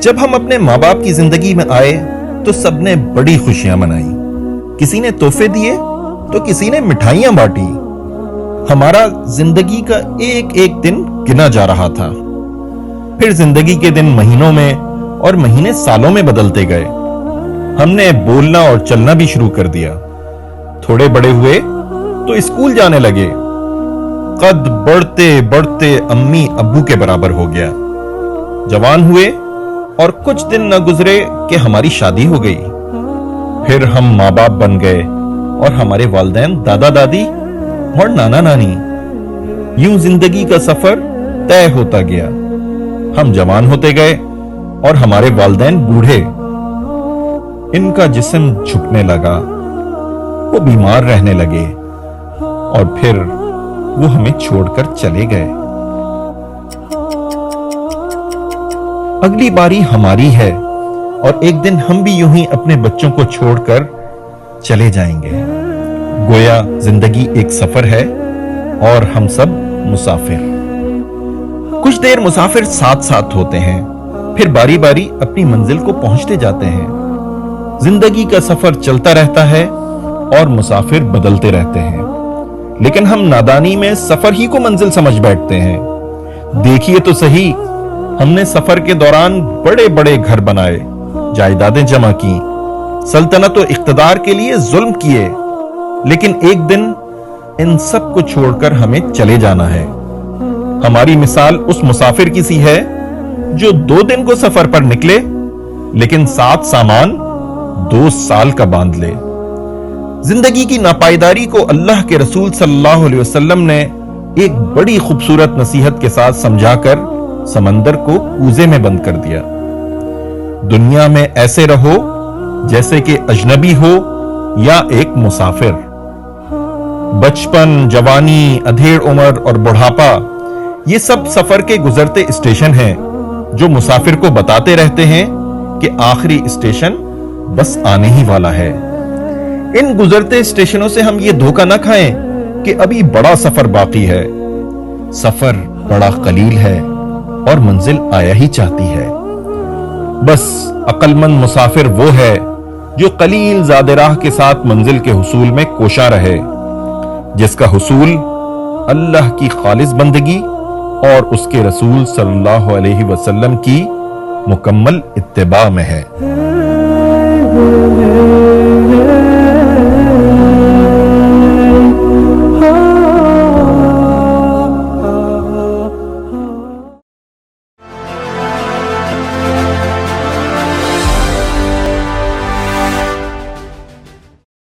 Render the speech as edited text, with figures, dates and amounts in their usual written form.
جب ہم اپنے ماں باپ کی زندگی میں آئے تو سب نے بڑی خوشیاں منائی. کسی نے تحفے دیے تو کسی نے مٹھائیاں بانٹی. ہمارا زندگی کا ایک ایک دن گنا جا رہا تھا. پھر زندگی کے دن مہینوں میں اور مہینے سالوں میں بدلتے گئے. ہم نے بولنا اور چلنا بھی شروع کر دیا. تھوڑے بڑے ہوئے تو اسکول جانے لگے. قد بڑھتے بڑھتے امی ابو کے برابر ہو گیا. جوان ہوئے اور کچھ دن نہ گزرے کہ ہماری شادی ہو گئی. پھر ہم ماں باپ بن گئے اور ہمارے والدین دادا دادی اور نانا نانی. یوں زندگی کا سفر طے ہوتا گیا. ہم جوان ہوتے گئے اور ہمارے والدین بوڑھے. ان کا جسم جھکنے لگا, وہ بیمار رہنے لگے اور پھر وہ ہمیں چھوڑ کر چلے گئے. اگلی باری ہماری ہے اور ایک دن ہم بھی یوں ہی اپنے بچوں کو چھوڑ کر چلے جائیں گے. گویا زندگی ایک سفر ہے اور ہم سب مسافر. کچھ دیر مسافر ساتھ ساتھ ہوتے ہیں, پھر باری باری اپنی منزل کو پہنچتے جاتے ہیں. زندگی کا سفر چلتا رہتا ہے اور مسافر بدلتے رہتے ہیں. لیکن ہم نادانی میں سفر ہی کو منزل سمجھ بیٹھتے ہیں. دیکھیے تو صحیح, ہم نے سفر کے دوران بڑے بڑے گھر بنائے, جائیدادیں جمع کی, سلطنت و اقتدار کے لیے ظلم کیے, لیکن ایک دن ان سب کو چھوڑ کر ہمیں چلے جانا ہے. ہماری مثال اس مسافر کی سی ہے جو 2 دن کو سفر پر نکلے لیکن ساتھ سامان 2 سال کا باندھ لے. زندگی کی ناپائیداری کو اللہ کے رسول صلی اللہ علیہ وسلم نے ایک بڑی خوبصورت نصیحت کے ساتھ سمجھا کر سمندر کو کوزے میں بند کر دیا. دنیا میں ایسے رہو جیسے کہ اجنبی ہو یا ایک مسافر. بچپن, جوانی, ادھیڑ عمر اور بڑھاپا یہ سب سفر کے گزرتے اسٹیشن ہیں جو مسافر کو بتاتے رہتے ہیں کہ آخری اسٹیشن بس آنے ہی والا ہے. ان گزرتے اسٹیشنوں سے ہم یہ دھوکہ نہ کھائیں کہ ابھی بڑا سفر باقی ہے. سفر بڑا قلیل ہے اور منزل آیا ہی چاہتی ہے. بس عقل مند مسافر وہ ہے جو قلیل زاد راہ کے ساتھ منزل کے حصول میں کوشاں رہے, جس کا حصول اللہ کی خالص بندگی اور اس کے رسول صلی اللہ علیہ وسلم کی مکمل اتباع میں ہے.